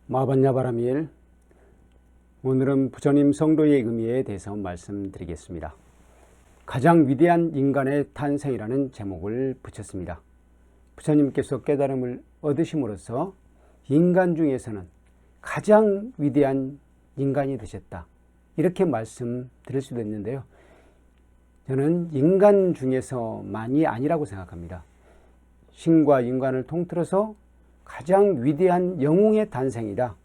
마반야바라밀. 오늘은 부처님 성도의 의미에 대해서 말씀드리겠습니다. 가장 위대한 인간의 탄생이라는 제목을 붙였습니다. 부처님께서 깨달음을 얻으심으로써 인간 중에서는 가장 위대한 인간이 되셨다, 이렇게 말씀드릴 수도 있는데요. 저는 인간 중에서만이 아니라고 생각합니다. 신과 인간을 통틀어서 가장 위대한 영웅의 탄생이다.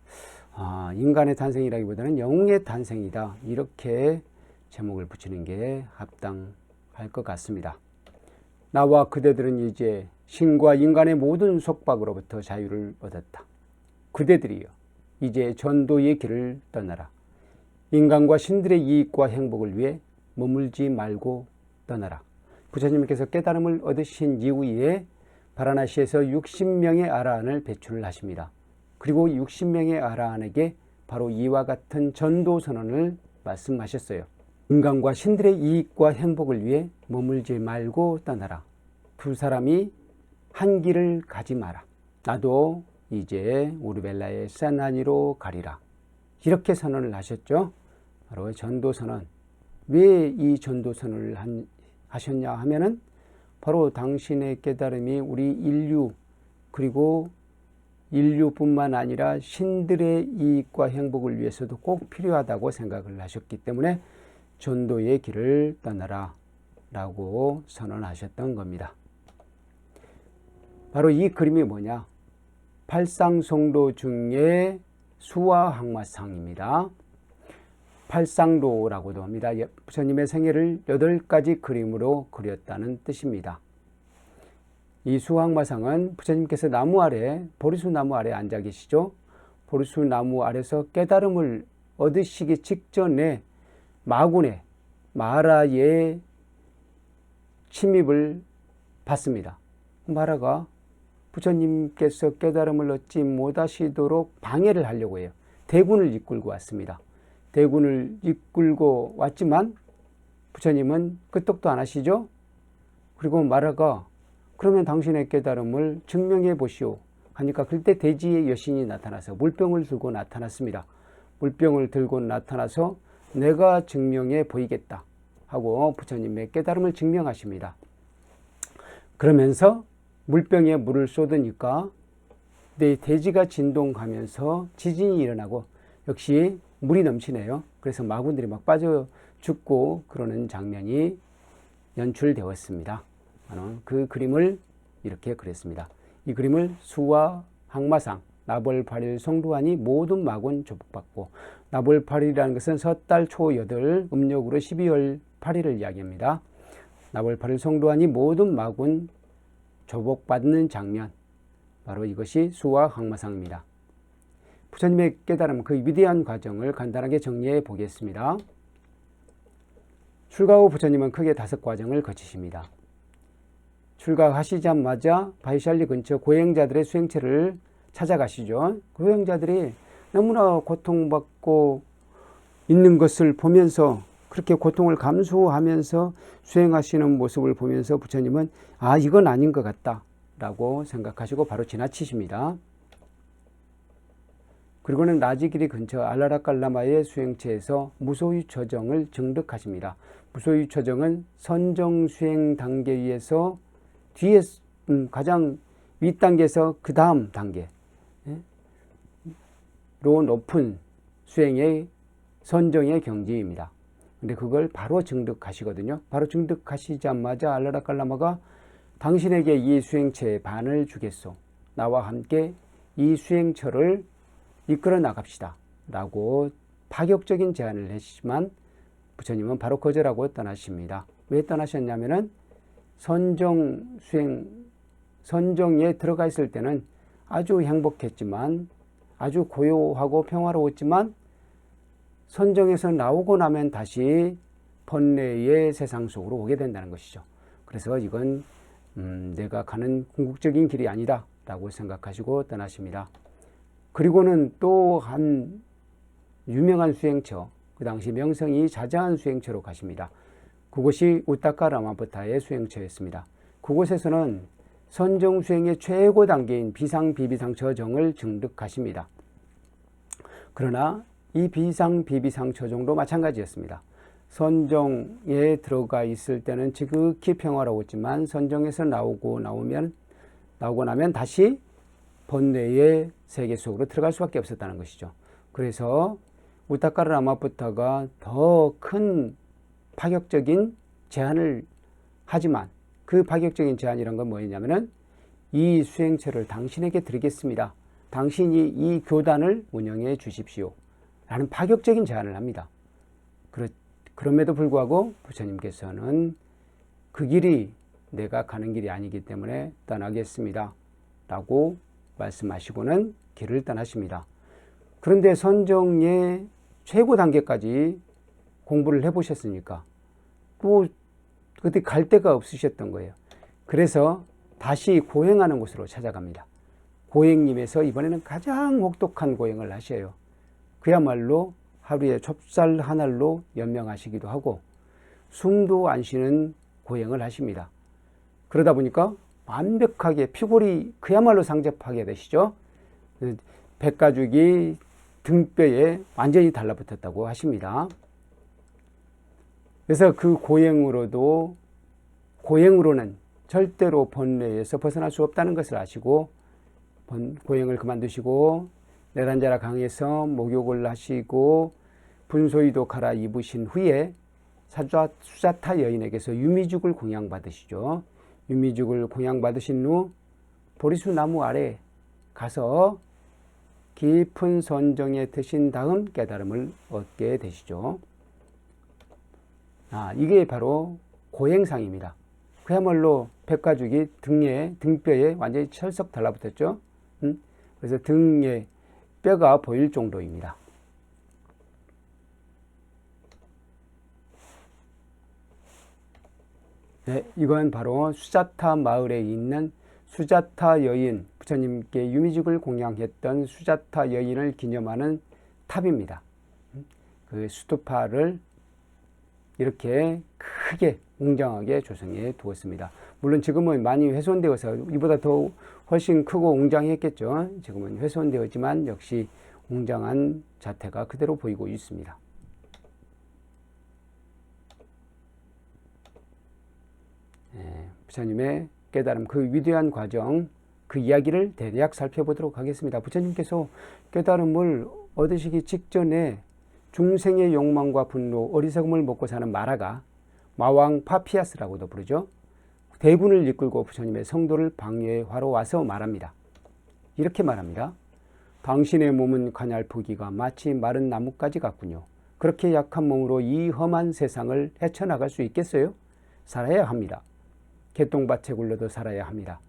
인간의 탄생이라기보다는 영웅의 탄생이다, 이렇게 제목을 붙이는 게 합당할 것 같습니다. 나와 그대들은 이제 신과 인간의 모든 속박으로부터 자유를 얻었다. 그대들이여, 이제 전도의 길을 떠나라. 인간과 신들의 이익과 행복을 위해 머물지 말고 떠나라. 부처님께서 깨달음을 얻으신 이후에 바라나시에서 60명의 아라한을 배출하십니다. 그리고 60명의 아라한에게 바로 이와 같은 전도 선언을 말씀하셨어요. 인간과 신들의 이익과 행복을 위해 머물지 말고 떠나라. 두 사람이 한 길을 가지 마라. 나도 이제 우르벨라의 사나니로 가리라. 이렇게 선언을 하셨죠. 바로 전도 선언. 왜 이 전도 선언을 하셨냐 하면은 바로 당신의 깨달음이 우리 인류, 그리고 인류뿐만 아니라 신들의 이익과 행복을 위해서도 꼭 필요하다고 생각을 하셨기 때문에 전도의 길을 떠나라 라고 선언하셨던 겁니다. 바로 이 그림이 뭐냐? 팔상송도 중에 수화항마상입니다. 팔상도라고도 합니다. 부처님의 생애를 8가지 그림으로 그렸다는 뜻입니다. 이 수항마상은 부처님께서 나무 아래, 보리수 나무 아래 앉아 계시죠. 보리수 나무 아래서 깨달음을 얻으시기 직전에 마군의, 마라의 침입을 받습니다. 마라가 부처님께서 깨달음을 얻지 못하시도록 방해를 하려고 해요. 대군을 이끌고 왔습니다. 대군을 이끌고 왔지만 부처님은 끄떡도 안 하시죠. 그리고 마라가 그러면 당신의 깨달음을 증명해 보시오 하니까 그때 대지의 여신이 나타나서 물병을 들고 나타났습니다. 물병을 들고 나타나서 내가 증명해 보이겠다 하고 부처님의 깨달음을 증명하십니다. 그러면서 물병에 물을 쏟으니까 대지가 진동하면서 지진이 일어나고 역시 물이 넘치네요. 그래서 마군들이 막 빠져 죽고 그러는 장면이 연출되었습니다. 그 그림을 이렇게 그렸습니다. 이 그림을 수와 항마상, 나벌 8일 성도하니 모든 마군 조복받고, 나벌 8일이라는 것은 섣달 초 8, 음력으로 12월 8일을 이야기합니다. 나벌 8일 성도하니 모든 마군 조복받는 장면, 바로 이것이 수와 항마상입니다. 부처님의 깨달음, 그 위대한 과정을 간단하게 정리해 보겠습니다. 출가 후 부처님은 크게 5과정을 거치십니다. 출가하시자마자 바이샬리 근처 고행자들의 수행체를 찾아가시죠. 고행자들이 너무나 고통받고 있는 것을 보면서, 그렇게 고통을 감수하면서 수행하시는 모습을 보면서 부처님은 이건 아닌 것 같다 라고 생각하시고 바로 지나치십니다. 그리고는 라지기리 근처 알라라칼라마의 수행체에서 무소유 처정을 증득하십니다. 무소유 처정은 선정 수행 단계에서 뒤에 가장 윗단계에서 그 다음 단계로 높은 수행의 선정의 경지입니다. 근데 그걸 바로 증득하시거든요. 바로 증득하시자마자 알라라칼라마가 당신에게 이 수행체의 반을 주겠소. 나와 함께 이 수행처를 이끌어 나갑시다 라고 파격적인 제안을 했지만 부처님은 바로 거절하고 떠나십니다. 왜 떠나셨냐면은 선정에 들어가 있을 때는 아주 행복했지만, 아주 고요하고 평화로웠지만 선정에서 나오고 나면 다시 번뇌의 세상 속으로 오게 된다는 것이죠. 그래서 이건 내가 가는 궁극적인 길이 아니다 라고 생각하시고 떠나십니다. 그리고는 또 한 유명한 수행처, 그 당시 명성이 자자한 수행처로 가십니다. 그곳이 우타카라마부타의 수행처였습니다. 그곳에서는 선정 수행의 최고 단계인 비상, 비비상 저정을 증득하십니다. 그러나 이 비상, 비비상 처종도 마찬가지였습니다. 선정에 들어가 있을 때는 지극히 평화로웠지만 선정에서 나오고 나면 다시 번뇌의 세계 속으로 들어갈 수밖에 없었다는 것이죠. 그래서 우타카르 라마푸타가 더 큰 파격적인 제안을 하지만 그 파격적인 제안이란 건 뭐였냐면은 이 수행체를 당신에게 드리겠습니다. 당신이 이 교단을 운영해 주십시오. 라는 파격적인 제안을 합니다. 그럼에도 불구하고 부처님께서는 그 길이 내가 가는 길이 아니기 때문에 떠나겠습니다. 라고 말씀하시고는 길을 떠나십니다. 그런데 선정의 최고 단계까지 공부를 해보셨으니까 또 그때 갈 데가 없으셨던 거예요. 그래서 다시 고행하는 곳으로 찾아갑니다. 고행님에서 이번에는 가장 혹독한 고행을 하셔요. 그야말로 하루에 좁쌀 한 알로 연명하시기도 하고 숨도 안 쉬는 고행을 하십니다. 그러다 보니까 완벽하게 피골이 그야말로 상접하게 되시죠. 백가죽이 등뼈에 완전히 달라붙었다고 하십니다. 그래서 그 고행으로는 절대로 번뇌에서 벗어날 수 없다는 것을 아시고 고행을 그만두시고 내란자라 강에서 목욕을 하시고 분소이도 갈아입으신 후에 수자타 여인에게서 유미죽을 공양받으시죠. 유미죽을 공양받으신 후 보리수 나무 아래 가서 깊은 선정에 드신 다음 깨달음을 얻게 되시죠. 이게 바로 고행상입니다. 그야말로 백가죽이 등뼈에 완전히 철썩 달라붙었죠. 그래서 등에 뼈가 보일 정도입니다. 네, 이건 바로 수자타 마을에 있는 수자타 여인, 부처님께 유미죽을 공양했던 수자타 여인을 기념하는 탑입니다. 그 수투파를 이렇게 크게 웅장하게 조성해 두었습니다. 물론 지금은 많이 훼손되어서 이보다 더 훨씬 크고 웅장했겠죠. 지금은 훼손되었지만 역시 웅장한 자태가 그대로 보이고 있습니다. 부처님의 깨달음, 그 위대한 과정, 그 이야기를 대략 살펴보도록 하겠습니다. 부처님께서 깨달음을 얻으시기 직전에 중생의 욕망과 분노, 어리석음을 먹고 사는 마라가 마왕 파피아스라고도 부르죠. 대군을 이끌고 부처님의 성도를 방해하러 와서 말합니다. 이렇게 말합니다. 당신의 몸은 가냘프기가 마치 마른 나뭇가지 같군요. 그렇게 약한 몸으로 이 험한 세상을 헤쳐나갈 수 있겠어요? 살아야 합니다. 개똥밭에 굴러도 살아야 합니다.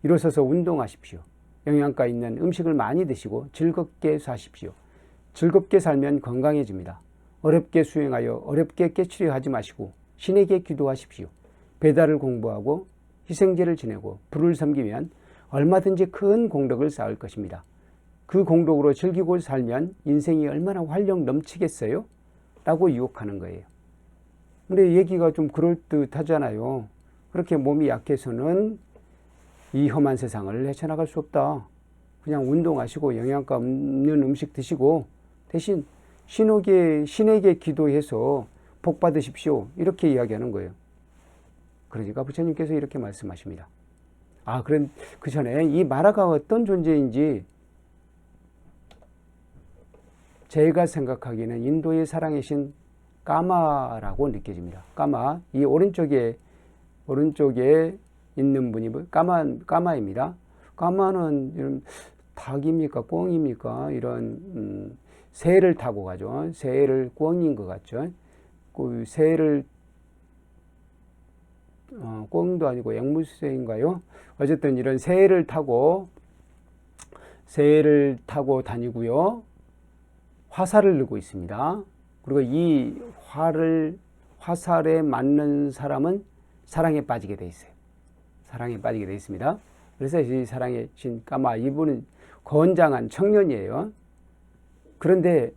일어서서 운동하십시오. 영양가 있는 음식을 많이 드시고 즐겁게 사십시오. 즐겁게 살면 건강해집니다. 어렵게 수행하여 어렵게 깨치려 마시고 신에게 기도하십시오. 배달을 공부하고 희생제를 지내고 불을 섬기면 얼마든지 큰 공덕을 쌓을 것입니다. 그 공덕으로 즐기고 살면 인생이 얼마나 활력 넘치겠어요? 라고 유혹하는 거예요. 근데 얘기가 좀 그럴듯하잖아요. 그렇게 몸이 약해서는 이 험한 세상을 헤쳐나갈 수 없다. 그냥 운동하시고 영양가 없는 음식 드시고 대신 신에게 기도해서 복 받으십시오. 이렇게 이야기하는 거예요. 그러니까 부처님께서 이렇게 말씀하십니다. 그런 그 전에 이 마라가 어떤 존재인지 제가 생각하기에는 인도의 사랑이신 까마라고 느껴집니다. 까마, 이 오른쪽에 있는 분이 까마입니다. 까마는 이런 닭입니까? 꿩입니까? 이런 새를 타고 가죠. 새를 꿩인 것 같죠. 그 새를 꿩도 아니고 앵무새인가요? 어쨌든 이런 새를 타고 다니고요. 화살을 들고 있습니다. 그리고 이 화살에 맞는 사람은 사랑에 빠지게 돼 있어요. 사랑에 빠지게 돼 있습니다. 그래서 이 사랑의 신 까마, 이분은 건장한 청년이에요. 그런데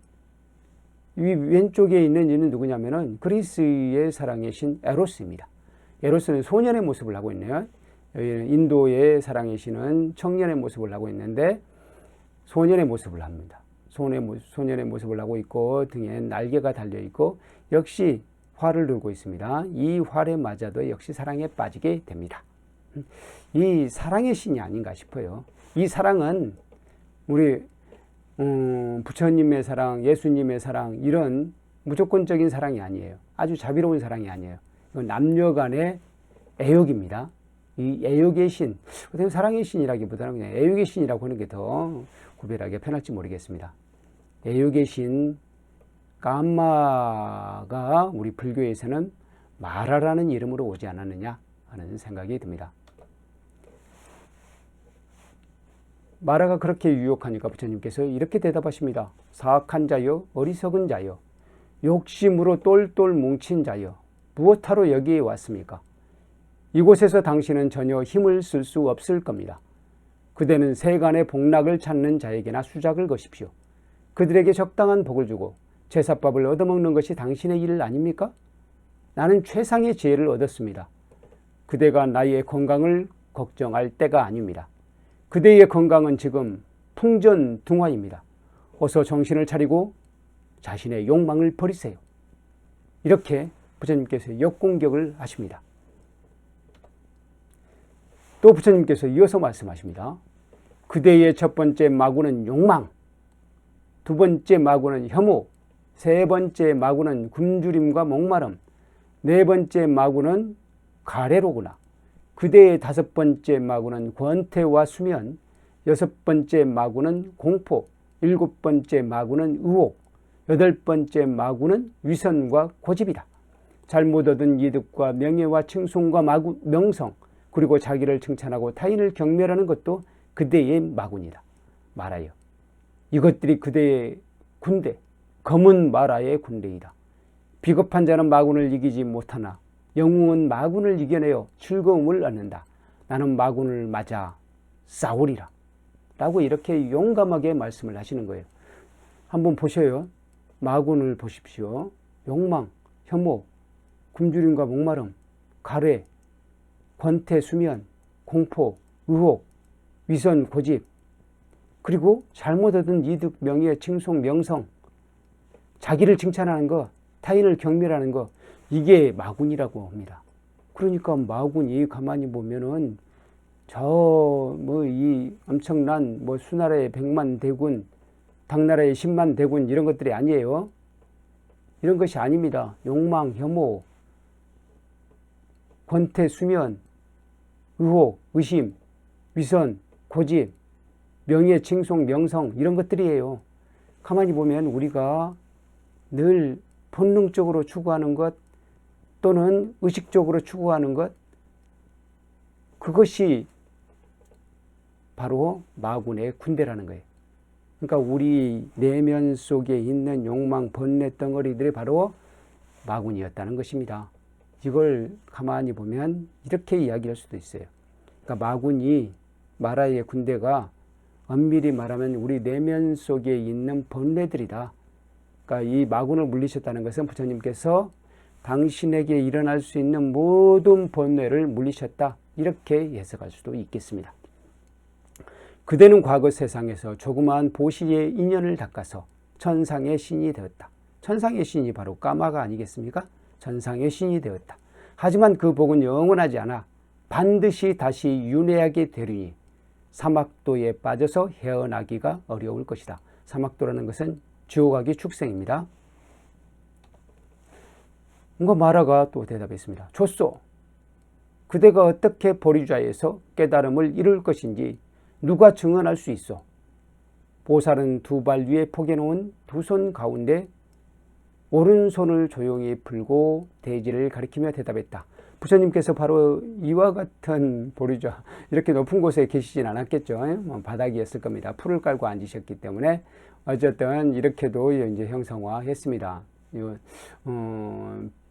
이 왼쪽에 있는 이는 누구냐면은 그리스의 사랑의 신 에로스입니다. 에로스는 소년의 모습을 하고 있네요. 인도의 사랑의 신은 청년의 모습을 하고 있는데 소년의 모습을 합니다. 소년의 모습을 하고 있고 등에 날개가 달려 있고 역시 활을 들고 있습니다. 이 활에 맞아도 역시 사랑에 빠지게 됩니다. 이 사랑의 신이 아닌가 싶어요. 이 사랑은 우리 부처님의 사랑, 예수님의 사랑 이런 무조건적인 사랑이 아니에요. 아주 자비로운 사랑이 아니에요. 이건 남녀 간의 애욕입니다. 이 애욕의 신, 어떻게 사랑의 신이라기보다는 그냥 애욕의 신이라고 하는 게 더 구별하기 편할지 모르겠습니다. 애욕의 신, 깜마가 우리 불교에서는 마라라는 이름으로 오지 않았느냐 하는 생각이 듭니다. 마라가 그렇게 유혹하니까 부처님께서 이렇게 대답하십니다. 사악한 자여, 어리석은 자여, 욕심으로 똘똘 뭉친 자여, 무엇하러 여기에 왔습니까? 이곳에서 당신은 전혀 힘을 쓸 수 없을 겁니다. 그대는 세간의 복락을 찾는 자에게나 수작을 거십시오. 그들에게 적당한 복을 주고 제사밥을 얻어먹는 것이 당신의 일 아닙니까? 나는 최상의 지혜를 얻었습니다. 그대가 나의 건강을 걱정할 때가 아닙니다. 그대의 건강은 지금 풍전등화입니다. 어서 정신을 차리고 자신의 욕망을 버리세요. 이렇게 부처님께서 역공격을 하십니다. 또 부처님께서 이어서 말씀하십니다. 그대의 첫 번째 마구는 욕망, 두 번째 마구는 혐오, 세 번째 마구는 굶주림과 목마름, 네 번째 마구는 가래로구나. 그대의 다섯 번째 마구는 권태와 수면, 여섯 번째 마구는 공포, 일곱 번째 마구는 의혹, 여덟 번째 마구는 위선과 고집이다. 잘못 얻은 이득과 명예와 칭송과 명성, 그리고 자기를 칭찬하고 타인을 경멸하는 것도 그대의 마군이다. 말하여. 이것들이 그대의 군대, 검은 마라의 군대이다. 비겁한 자는 마군을 이기지 못하나 영웅은 마군을 이겨내어 즐거움을 얻는다. 나는 마군을 맞아 싸우리라. 라고 이렇게 용감하게 말씀을 하시는 거예요. 한번 보셔요. 마군을 보십시오. 욕망, 혐오, 굶주림과 목마름, 가래, 권태, 수면, 공포, 의혹, 위선, 고집, 그리고 잘못 얻은 이득, 명예, 칭송, 명성, 자기를 칭찬하는 것, 타인을 경멸하는 것, 이게 마군이라고 합니다. 그러니까 마군이 가만히 보면은 이 엄청난 수나라의 100만 대군, 당나라의 10만 대군 이런 것들이 아니에요. 이런 것이 아닙니다. 욕망, 혐오, 권태, 수면, 의혹, 의심, 위선, 고집, 명예, 칭송, 명성 이런 것들이에요. 가만히 보면 우리가 늘 본능적으로 추구하는 것 또는 의식적으로 추구하는 것, 그것이 바로 마군의 군대라는 거예요. 그러니까 우리 내면 속에 있는 욕망, 번뇌 덩어리들이 바로 마군이었다는 것입니다. 이걸 가만히 보면 이렇게 이야기할 수도 있어요. 그러니까 마군이, 마라의 군대가 엄밀히 말하면 우리 내면 속에 있는 번뇌들이다. 그러니까 이 마군을 물리셨다는 것은 부처님께서 당신에게 일어날 수 있는 모든 번뇌를 물리셨다. 이렇게 해석할 수도 있겠습니다. 그대는 과거 세상에서 조그마한 보시의 인연을 닦아서 천상의 신이 되었다. 천상의 신이 바로 까마가 아니겠습니까? 천상의 신이 되었다. 하지만 그 복은 영원하지 않아 반드시 다시 윤회하게 되리니 사막도에 빠져서 헤어나기가 어려울 것이다. 사막도라는 것은 지옥아기 축생입니다. 마라가 또 대답했습니다. 좋소. 그대가 어떻게 보리좌에서 깨달음을 이룰 것인지 누가 증언할 수 있어? 보살은 두 발 위에 포개놓은 두 손 가운데 오른손을 조용히 풀고 대지를 가리키며 대답했다. 부처님께서 바로 이와 같은 보리좌, 이렇게 높은 곳에 계시진 않았겠죠. 바닥이었을 겁니다. 풀을 깔고 앉으셨기 때문에 어쨌든 이렇게도 이제 형상화했습니다.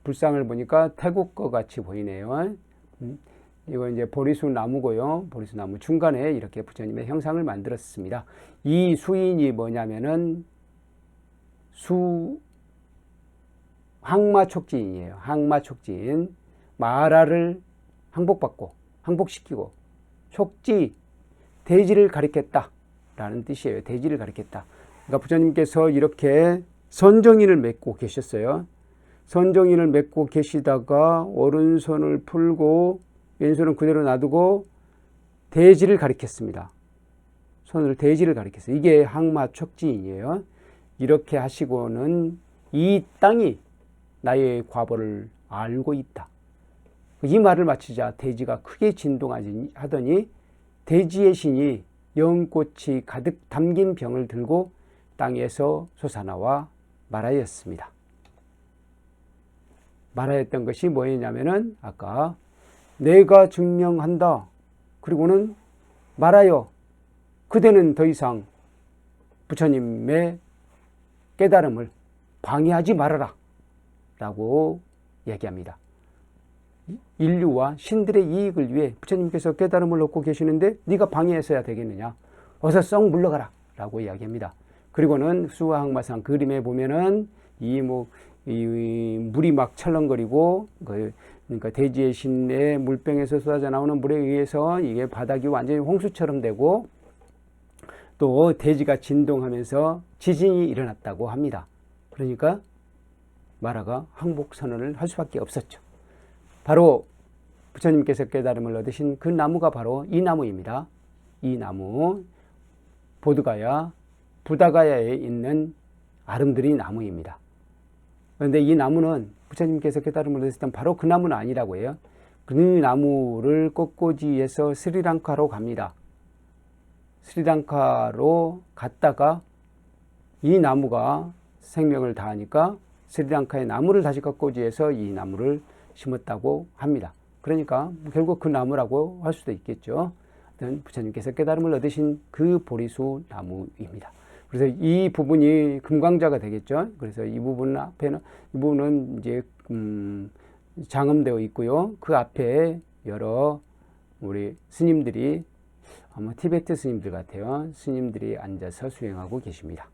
불상을 보니까 태국 것 같이 보이네요. 이거 이제 보리수 나무고요. 보리수 나무 중간에 이렇게 부처님의 형상을 만들었습니다. 이 수인이 뭐냐면은 항마촉진이에요. 항마촉진. 마라를 항복시키고 촉지, 대지를 가리켰다 라는 뜻이에요. 대지를 가리켰다. 그러니까 부처님께서 이렇게 선정인을 맺고 계셨어요. 선정인을 맺고 계시다가 오른손을 풀고 왼손은 그대로 놔두고 대지를 가리켰습니다. 손을 대지를 가리켰어요. 이게 항마척지인이에요. 이렇게 하시고는 이 땅이 나의 과보를 알고 있다. 이 말을 마치자 대지가 크게 진동하더니 대지의 신이 연꽃이 가득 담긴 병을 들고 땅에서 솟아나와 말하였습니다. 말하였던 것이 뭐였냐면은 아까 내가 증명한다. 그리고는 말하여 그대는 더 이상 부처님의 깨달음을 방해하지 말아라 라고 얘기합니다. 인류와 신들의 이익을 위해 부처님께서 깨달음을 얻고 계시는데 네가 방해했어야 되겠느냐. 어서 썩 물러가라 라고 이야기합니다. 그리고는 수화항마상 그림에 보면은 이 물이 막 찰렁거리고 그러니까 대지의 신의 물병에서 쏟아져 나오는 물에 의해서 이게 바닥이 완전히 홍수처럼 되고 또 대지가 진동하면서 지진이 일어났다고 합니다. 그러니까 마라가 항복 선언을 할 수밖에 없었죠. 바로 부처님께서 깨달음을 얻으신 그 나무가 바로 이 나무입니다. 이 나무 보드가야 부다가야에 있는 아름드리 나무입니다. 그런데 이 나무는 부처님께서 깨달음을 얻으셨던 바로 그 나무는 아니라고 해요. 그 나무를 꽃꽂이에서 스리랑카로 갑니다. 스리랑카로 갔다가 이 나무가 생명을 다하니까 스리랑카의 나무를 다시 꽃꽂이해서 이 나무를 심었다고 합니다. 그러니까 결국 그 나무라고 할 수도 있겠죠. 부처님께서 깨달음을 얻으신 그 보리수 나무입니다. 그래서 이 부분이 금강자가 되겠죠. 그래서 이 부분 앞에는 이 부분은 이제 장엄되어 있고요. 그 앞에 여러 우리 스님들이 아마 티베트 스님들 같아요. 스님들이 앉아서 수행하고 계십니다.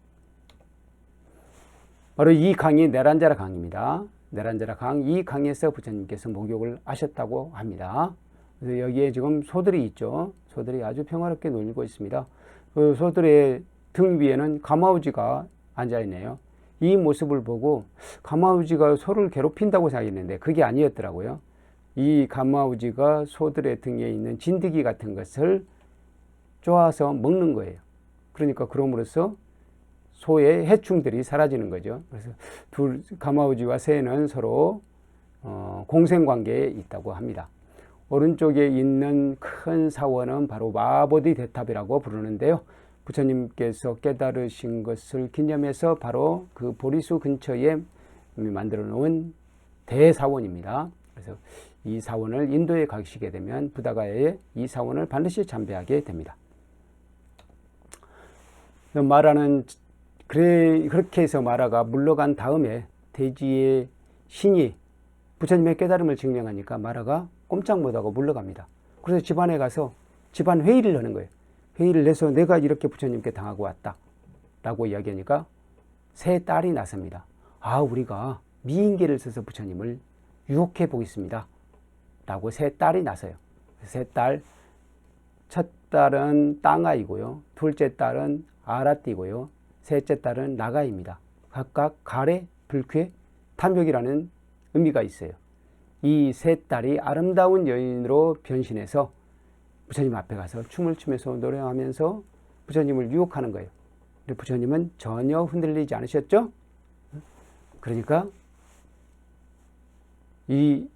바로 이 강이 네란자라 강입니다. 네란자라 강, 이 강에서 부처님께서 목욕을 하셨다고 합니다. 그래서 여기에 지금 소들이 있죠. 소들이 아주 평화롭게 놀고 있습니다. 그 소들의 등 위에는 가마우지가 앉아있네요. 이 모습을 보고 가마우지가 소를 괴롭힌다고 생각했는데 그게 아니었더라고요. 이 가마우지가 소들의 등에 있는 진드기 같은 것을 쪼아서 먹는 거예요. 그러니까 그럼으로써 소의 해충들이 사라지는 거죠. 그래서 가마우지와 새는 서로 공생관계에 있다고 합니다. 오른쪽에 있는 큰 사원은 바로 마보디 대탑이라고 부르는데요. 부처님께서 깨달으신 것을 기념해서 바로 그 보리수 근처에 만들어 놓은 대사원입니다. 그래서 이 사원을 인도에 가시게 되면 부다가야에 이 사원을 반드시 참배하게 됩니다. 마라는 그렇게 해서 마라가 물러간 다음에 대지의 신이 부처님의 깨달음을 증명하니까 마라가 꼼짝 못하고 물러갑니다. 그래서 집안에 가서 집안 회의를 하는 거예요. 회의를 해서 내가 이렇게 부처님께 당하고 왔다 라고 이야기하니까 세 딸이 나섭니다. 우리가 미인계를 써서 부처님을 유혹해 보겠습니다 라고 세 딸이 나서요. 세 딸, 첫 딸은 땅아이고요, 둘째 딸은 아라띠고요, 셋째 딸은 나가입니다. 각각 가래, 불쾌, 탐욕이라는 의미가 있어요. 이 세 딸이 아름다운 여인으로 변신해서 부처님 앞에 가서 춤을 추면서 노래하면서 부처님을 유혹하는 거예요. 근데 부처님은 전혀 흔들리지 않으셨죠? 그러니까 이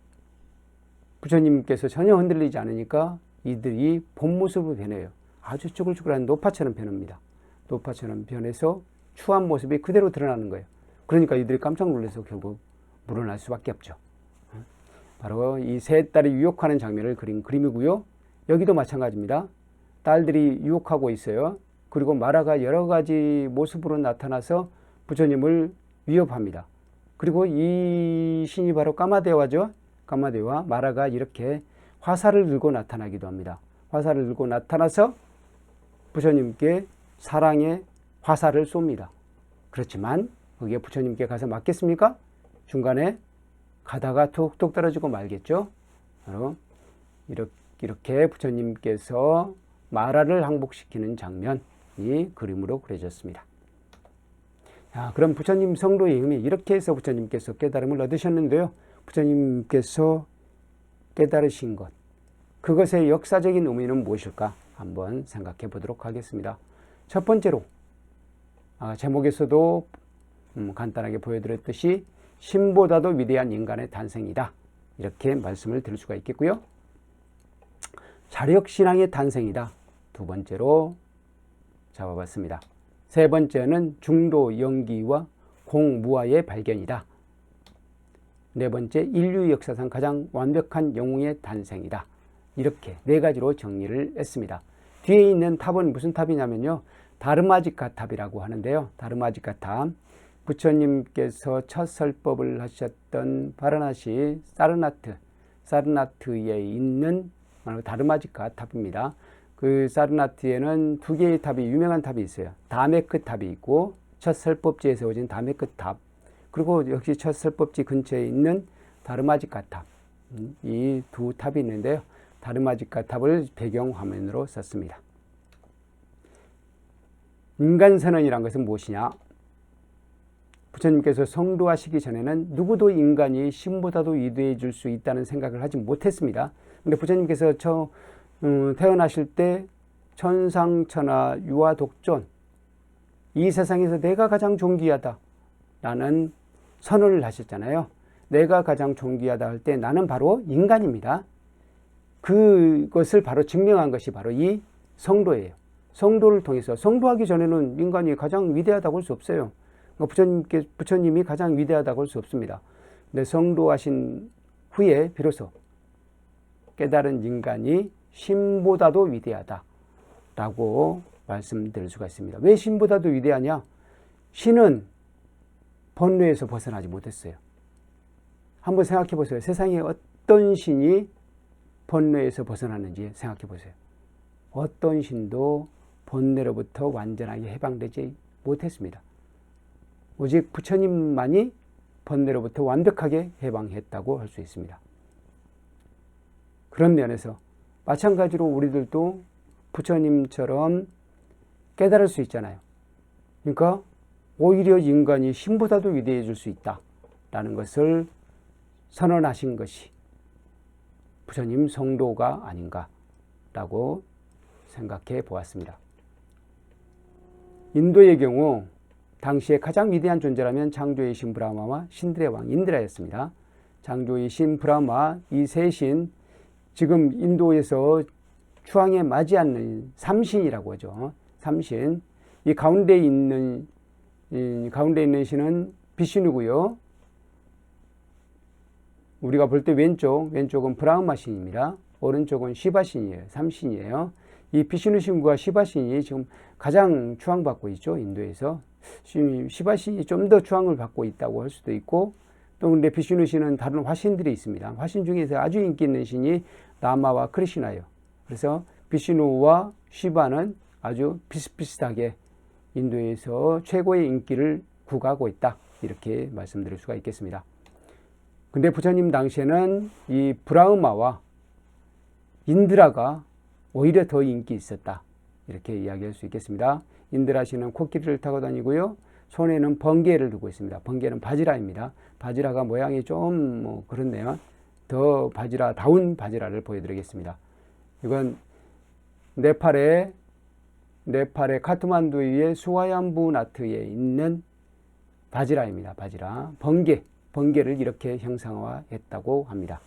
부처님께서 전혀 흔들리지 않으니까 이들이 본 모습을 변해요. 아주 쭈글쭈글한 노파처럼 변합니다. 노파처럼 변해서 추한 모습이 그대로 드러나는 거예요. 그러니까 이들이 깜짝 놀라서 결국 물어날 수밖에 없죠. 바로 이 세 딸이 유혹하는 장면을 그린 그림이고요. 여기도 마찬가지입니다. 딸들이 유혹하고 있어요. 그리고 마라가 여러 가지 모습으로 나타나서 부처님을 위협합니다. 그리고 이 신이 바로 까마데와죠. 까마데와 마라가 이렇게 화살을 들고 나타나기도 합니다. 화살을 들고 나타나서 부처님께 사랑의 화살을 쏩니다. 그렇지만 그게 부처님께 가서 맞겠습니까? 중간에 가다가 툭툭 떨어지고 말겠죠. 바로 이렇게 부처님께서 마라를 항복시키는 장면이 그림으로 그려졌습니다. 그럼 부처님 성도의 의미, 이렇게 해서 부처님께서 깨달음을 얻으셨는데요. 부처님께서 깨달으신 것, 그것의 역사적인 의미는 무엇일까 한번 생각해 보도록 하겠습니다. 첫 번째로 제목에서도 간단하게 보여드렸듯이 신보다도 위대한 인간의 탄생이다, 이렇게 말씀을 드릴 수가 있겠고요. 자력신앙의 탄생이다, 두 번째로 잡아봤습니다. 세 번째는 중도 영기와 공무아의 발견이다. 네 번째, 인류 역사상 가장 완벽한 영웅의 탄생이다. 이렇게 네 가지로 정리를 했습니다. 뒤에 있는 탑은 무슨 탑이냐면요, 다르마지카 탑이라고 하는데요. 다르마지카 탑, 부처님께서 첫 설법을 하셨던 바라나시 사르나트에 있는 다르마지카 탑입니다. 그 사르나트에는 두 개의 탑이, 유명한 탑이 있어요. 다메크 탑이 있고, 첫 설법지에 세워진 다메크 탑, 그리고 역시 첫 설법지 근처에 있는 다르마지카 탑, 이 두 탑이 있는데요. 다르마지카 탑을 배경 화면으로 썼습니다. 인간선언이란 것은 무엇이냐? 부처님께서 성도하시기 전에는 누구도 인간이 신보다도 위대해 줄 수 있다는 생각을 하지 못했습니다. 근데 부처님께서 태어나실 때 천상천하 유아독존, 이 세상에서 내가 가장 존귀하다 라는 선언을 하셨잖아요. 내가 가장 존귀하다 할 때 나는 바로 인간입니다. 그것을 바로 증명한 것이 바로 이 성도예요. 성도를 통해서, 성도하기 전에는 인간이 가장 위대하다고 할 수 없어요. 부처님이 가장 위대하다고 할 수 없습니다. 근데 성도하신 후에 비로소 깨달은 인간이 신보다도 위대하다라고 말씀드릴 수가 있습니다. 왜 신보다도 위대하냐? 신은 번뇌에서 벗어나지 못했어요. 한번 생각해 보세요. 세상에 어떤 신이 번뇌에서 벗어났는지 생각해 보세요. 어떤 신도 번뇌로부터 완전하게 해방되지 못했습니다. 오직 부처님만이 번뇌로부터 완벽하게 해방했다고 할 수 있습니다. 그런 면에서 마찬가지로 우리들도 부처님처럼 깨달을 수 있잖아요. 그러니까 오히려 인간이 신보다도 위대해질 수 있다라는 것을 선언하신 것이 부처님 성도가 아닌가라고 생각해 보았습니다. 인도의 경우 당시에 가장 위대한 존재라면 창조의 신 브라마와 신들의 왕 인드라였습니다. 창조의 신 브라마, 이 세 신, 지금 인도에서 추앙에 맞지 않는 삼신이라고 하죠. 삼신. 이 가운데 있는 신은 비슈누고요. 우리가 볼 때 왼쪽은 브라흐마 신입니다. 오른쪽은 시바 신이에요. 삼신이에요. 이 비슈누 신과 시바 신이 지금 가장 추앙받고 있죠. 인도에서. 시바 신이 좀 더 추앙을 받고 있다고 할 수도 있고, 또 근데 비슈누 신은 다른 화신들이 있습니다. 화신 중에서 아주 인기 있는 신이 라마와 크리시나예요. 그래서 비슈누와 시바는 아주 비슷비슷하게 인도에서 최고의 인기를 구가하고 있다, 이렇게 말씀드릴 수가 있겠습니다. 근데 부처님 당시에는 이 브라흐마와 인드라가 오히려 더 인기 있었다, 이렇게 이야기할 수 있겠습니다. 인드라 신은 코끼리를 타고 다니고요, 손에는 번개를 들고 있습니다. 번개는 바지라입니다. 바지라가 모양이 좀 그렇네요. 더 바지라다운 바지라를 보여드리겠습니다. 이건 네팔의 카트만두의 수와얀부나트에 있는 바지라입니다. 바지라. 번개를 이렇게 형상화했다고 합니다.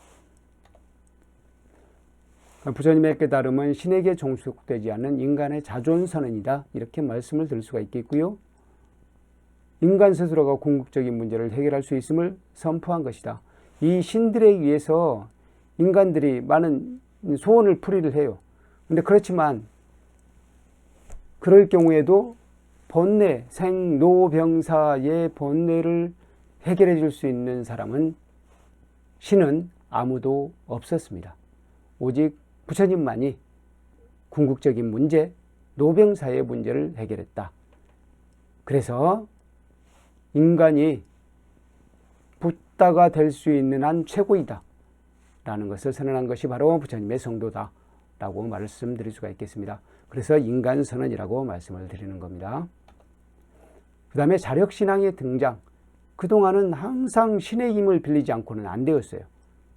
부처님의 깨달음은 신에게 종속되지 않는 인간의 자존선언이다, 이렇게 말씀을 드릴 수가 있겠고요. 인간 스스로가 궁극적인 문제를 해결할 수 있음을 선포한 것이다. 이 신들에 의해서 인간들이 많은 소원을 풀이를 해요. 근데 그렇지만 그럴 경우에도 번뇌, 생로병사의 번뇌를 해결해 줄 수 있는 사람은, 신은 아무도 없었습니다. 오직 부처님만이 궁극적인 문제, 노병사의 문제를 해결했다. 그래서 인간이 붓다가 될 수 있는 한 최고이다 라는 것을 선언한 것이 바로 부처님의 성도다 라고 말씀드릴 수가 있겠습니다. 그래서 인간선언이라고 말씀을 드리는 겁니다. 그 다음에 자력신앙의 등장. 그동안은 항상 신의 힘을 빌리지 않고는 안 되었어요.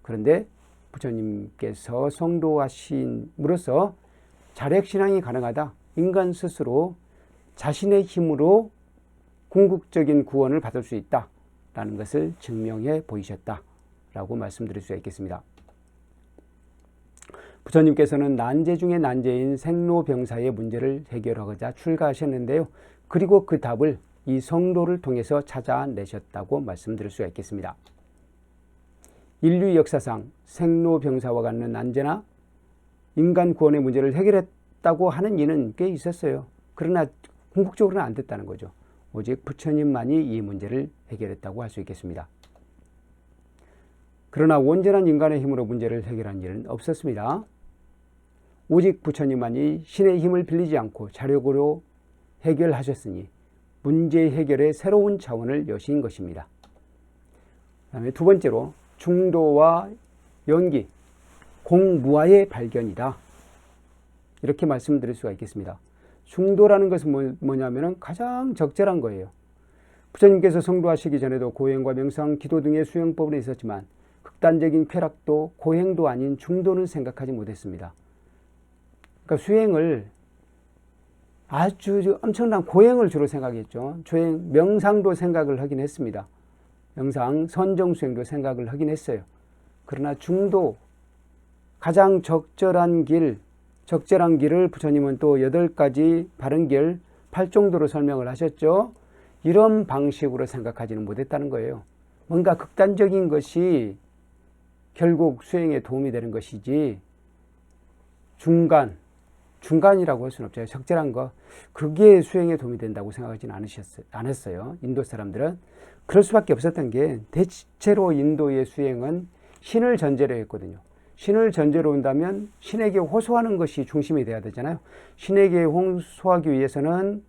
그런데 부처님께서 성도하심으로써 자력신앙이 가능하다. 인간 스스로 자신의 힘으로 궁극적인 구원을 받을 수 있다라는 것을 증명해 보이셨다라고 말씀드릴 수 있겠습니다. 부처님께서는 난제 중에 난제인 생로병사의 문제를 해결하고자 출가하셨는데요. 그리고 그 답을 이 성도를 통해서 찾아내셨다고 말씀드릴 수가 있겠습니다. 인류 역사상 생로병사와 같은 난제나 인간 구원의 문제를 해결했다고 하는 이는 꽤 있었어요. 그러나 궁극적으로는 안 됐다는 거죠. 오직 부처님만이 이 문제를 해결했다고 할 수 있겠습니다. 그러나 온전한 인간의 힘으로 문제를 해결한 일은 없었습니다. 오직 부처님만이 신의 힘을 빌리지 않고 자력으로 해결하셨으니 문제 해결의 새로운 차원을 여신 것입니다. 그 다음에 두 번째로 중도와 연기, 공무아의 발견이다. 이렇게 말씀드릴 수가 있겠습니다. 중도라는 것은 뭐냐면 가장 적절한 거예요. 부처님께서 성도하시기 전에도 고행과 명상, 기도 등의 수행법은 있었지만 극단적인 쾌락도 고행도 아닌 중도는 생각하지 못했습니다. 그러니까 수행을 아주 엄청난 고행을 주로 생각했죠. 조행, 명상도 생각을 하긴 했습니다. 명상, 선정수행도 생각을 하긴 했어요. 그러나 중도, 가장 적절한 길을 부처님은 또 8가지 바른 길, 8정도로 설명을 하셨죠. 이런 방식으로 생각하지는 못했다는 거예요. 뭔가 극단적인 것이 결국 수행에 도움이 되는 것이지 중간이라고 할 수는 없죠. 적절한 거, 그게 수행에 도움이 된다고 생각하지는 않았어요. 인도 사람들은. 그럴 수밖에 없었던 게 대체로 인도의 수행은 신을 전제로 했거든요. 신을 전제로 온다면 신에게 호소하는 것이 중심이 돼야 되잖아요. 신에게 호소하기 위해서는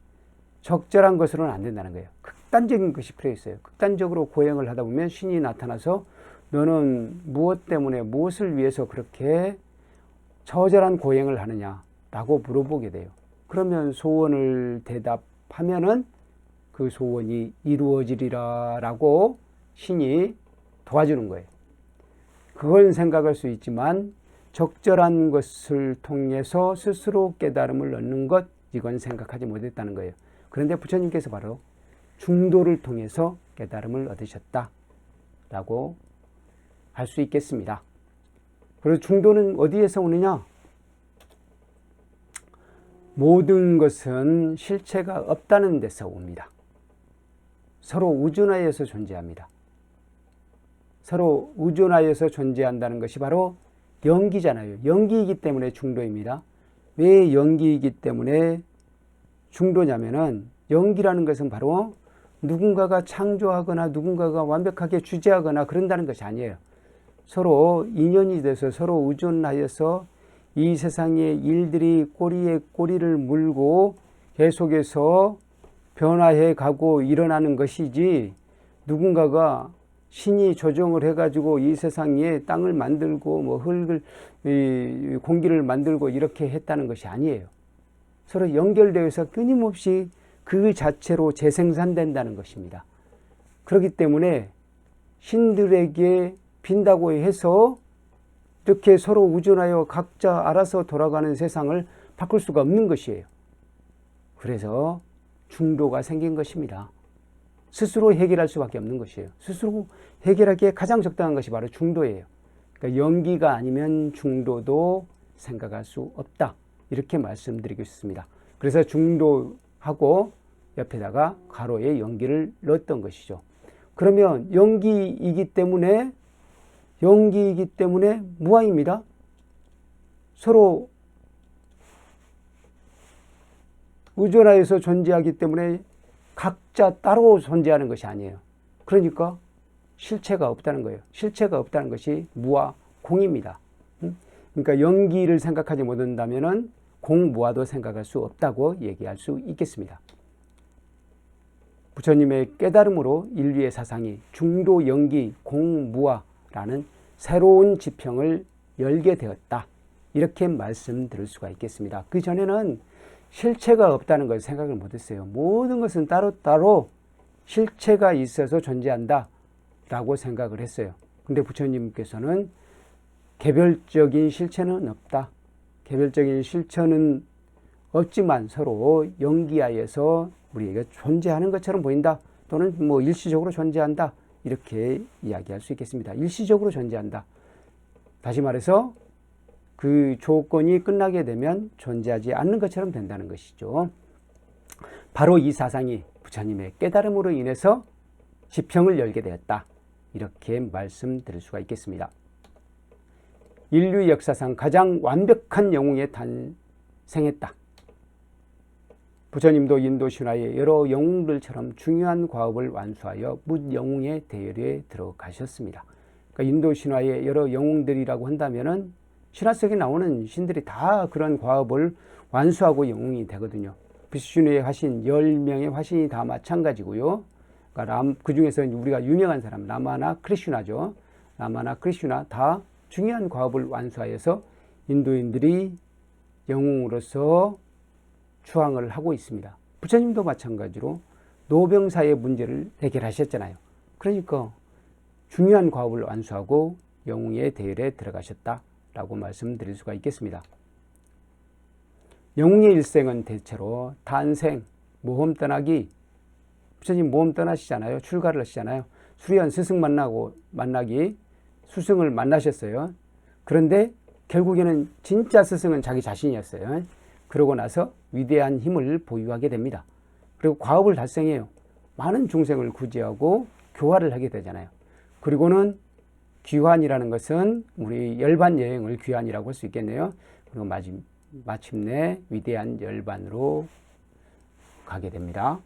적절한 것으로는 안 된다는 거예요. 극단적인 것이 필요했어요. 극단적으로 고행을 하다 보면 신이 나타나서 너는 무엇 때문에 무엇을 위해서 그렇게 처절한 고행을 하느냐라고 물어보게 돼요. 그러면 소원을 대답하면은 그 소원이 이루어지리라라고 신이 도와주는 거예요. 그걸 생각할 수 있지만 적절한 것을 통해서 스스로 깨달음을 얻는 것, 이건 생각하지 못했다는 거예요. 그런데 부처님께서 바로 중도를 통해서 깨달음을 얻으셨다라고 할 수 있겠습니다. 그리고 중도는 어디에서 오느냐? 모든 것은 실체가 없다는 데서 옵니다. 서로 우준하여서 존재합니다. 서로 우준하여서 존재한다는 것이 바로 연기잖아요. 연기이기 때문에 중도입니다. 왜 연기이기 때문에 중도냐면은 연기라는 것은 바로 누군가가 창조하거나 누군가가 완벽하게 주재하거나 그런다는 것이 아니에요. 서로 인연이 돼서 서로 우존하여서 이 세상의 일들이 꼬리에 꼬리를 물고 계속해서 변화해 가고 일어나는 것이지, 누군가가 신이 조정을 해가지고 이 세상에 땅을 만들고 뭐 흙을, 공기를 만들고 이렇게 했다는 것이 아니에요. 서로 연결되어서 끊임없이 그 자체로 재생산된다는 것입니다. 그렇기 때문에 신들에게 빈다고 해서 이렇게 서로 우존하여 각자 알아서 돌아가는 세상을 바꿀 수가 없는 것이에요. 그래서 중도가 생긴 것입니다. 스스로 해결할 수밖에 없는 것이에요. 스스로 해결하기에 가장 적당한 것이 바로 중도예요. 그러니까 연기가 아니면 중도도 생각할 수 없다. 이렇게 말씀드리겠습니다. 그래서 중도하고 옆에다가 가로에 연기를 넣었던 것이죠. 그러면 연기이기 때문에 무아입니다. 서로 의존하여서 존재하기 때문에 각자 따로 존재하는 것이 아니에요. 그러니까 실체가 없다는 거예요. 실체가 없다는 것이 무아, 공입니다. 그러니까 연기를 생각하지 못한다면 공무아도 생각할 수 없다고 얘기할 수 있겠습니다. 부처님의 깨달음으로 인류의 사상이 중도, 연기, 공무아라는 새로운 지평을 열게 되었다. 이렇게 말씀드릴 수가 있겠습니다. 그 전에는 실체가 없다는 걸 생각을 못했어요. 모든 것은 따로따로 실체가 있어서 존재한다 라고 생각을 했어요. 근데 부처님께서는 개별적인 실체는 없다. 개별적인 실체는 없지만 서로 연기하여서 우리에게 존재하는 것처럼 보인다. 또는 뭐 일시적으로 존재한다. 이렇게 이야기할 수 있겠습니다. 일시적으로 존재한다. 다시 말해서 그 조건이 끝나게 되면 존재하지 않는 것처럼 된다는 것이죠. 바로 이 사상이 부처님의 깨달음으로 인해서 지평을 열게 되었다. 이렇게 말씀드릴 수가 있겠습니다. 인류 역사상 가장 완벽한 영웅에 탄생했다. 부처님도 인도 신화의 여러 영웅들처럼 중요한 과업을 완수하여 묻영웅의 대열에 들어가셨습니다. 그러니까 인도 신화의 여러 영웅들이라고 한다면은 신화 속에 나오는 신들이 다 그런 과업을 완수하고 영웅이 되거든요. 비슈누의 화신, 10명의 화신이 다 마찬가지고요. 그러니까 그 중에서 우리가 유명한 사람, 라마나 크리슈나죠. 라마나 크리슈나 다 중요한 과업을 완수하여서 인도인들이 영웅으로서 추앙을 하고 있습니다. 부처님도 마찬가지로 노병사의 문제를 해결하셨잖아요. 그러니까 중요한 과업을 완수하고 영웅의 대열에 들어가셨다라고 말씀드릴 수가 있겠습니다. 영웅의 일생은 대체로 탄생, 모험 떠나기, 부처님 모험 떠나시잖아요. 출가를 하시잖아요. 수리한 스승 만나기, 수승을 만나셨어요. 그런데 결국에는 진짜 스승은 자기 자신이었어요. 그러고 나서 위대한 힘을 보유하게 됩니다. 그리고 과업을 달성해요. 많은 중생을 구제하고 교화를 하게 되잖아요. 그리고는 귀환이라는 것은 우리 열반 여행을 귀환이라고 할 수 있겠네요. 그리고 마침내 위대한 열반으로 가게 됩니다.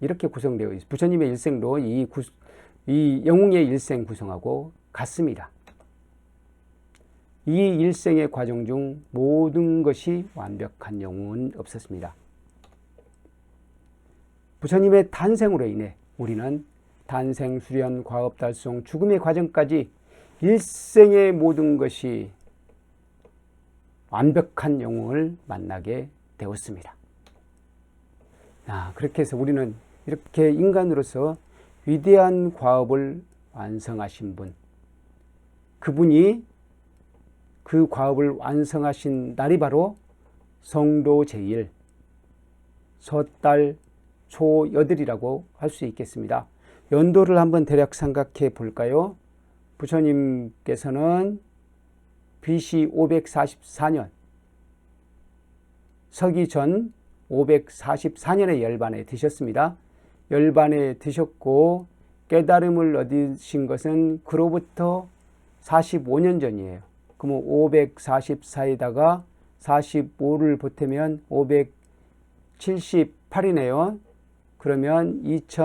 이렇게 구성되어 있습니다. 부처님의 일생도 이 영웅의 일생 구성하고 같습니다. 이 일생의 과정 중 모든 것이 완벽한 영웅은 없었습니다. 부처님의 탄생으로 인해 우리는 탄생, 수련, 과업, 달성, 죽음의 과정까지 일생의 모든 것이 완벽한 영웅을 만나게 되었습니다. 그렇게 해서 우리는 이렇게 인간으로서 위대한 과업을 완성하신 분, 그분이 그 과업을 완성하신 날이 바로 성도 제일 섣달 초8이라고 할 수 있겠습니다. 연도를 한번 대략 생각해 볼까요? 부처님께서는 BC 544년, 서기 전 544년에 열반에 드셨습니다. 열반에 드셨고 깨달음을 얻으신 것은 그로부터 45년 전이에요. 그러면 544에다가 45를 보태면 578이네요. 그러면 이렇게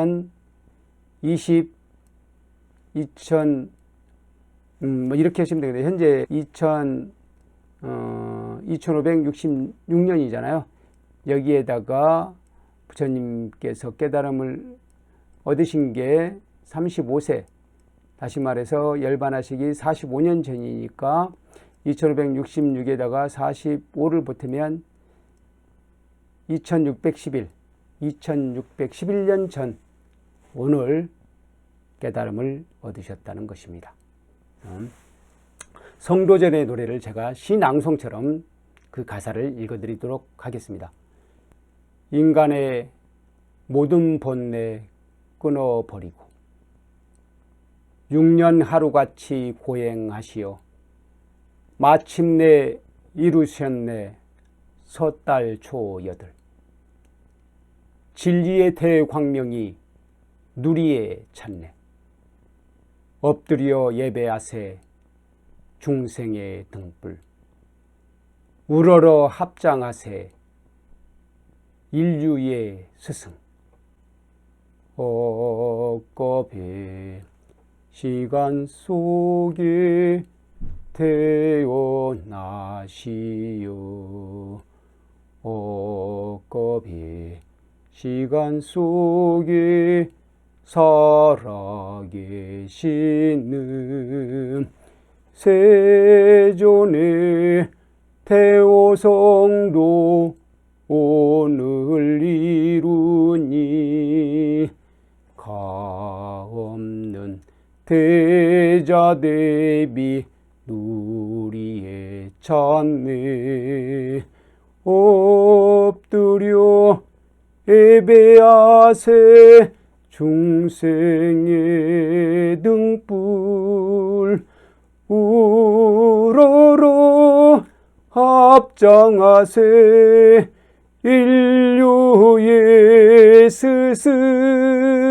하시면 되겠네요. 현재 2566년이잖아요. 여기에다가 부처님께서 깨달음을 얻으신 게 35세, 다시 말해서 열반하시기 45년 전이니까 2566에다가 45를 보태면 2611년 전 오늘 깨달음을 얻으셨다는 것입니다. 성도전의 노래를 제가 시낭송처럼 그 가사를 읽어드리도록 하겠습니다. 인간의 모든 본래 끊어버리고 6년 하루같이 고행하시어 마침내 이루셨네 섣달 초8. 진리의 대광명이 누리에 찼네. 엎드려 예배하세 중생의 등불. 우러러 합장하세 인류의 스승. 억겁의 시간 속에 태어나시오. 억겁의 시간 속에 살아계시는 세존의 태오성도 오늘 이루니 없는 대자 대비 누리에 찾네. 엎드려 예배하세 중생의 등불 우러러 합장하세 인류의 스승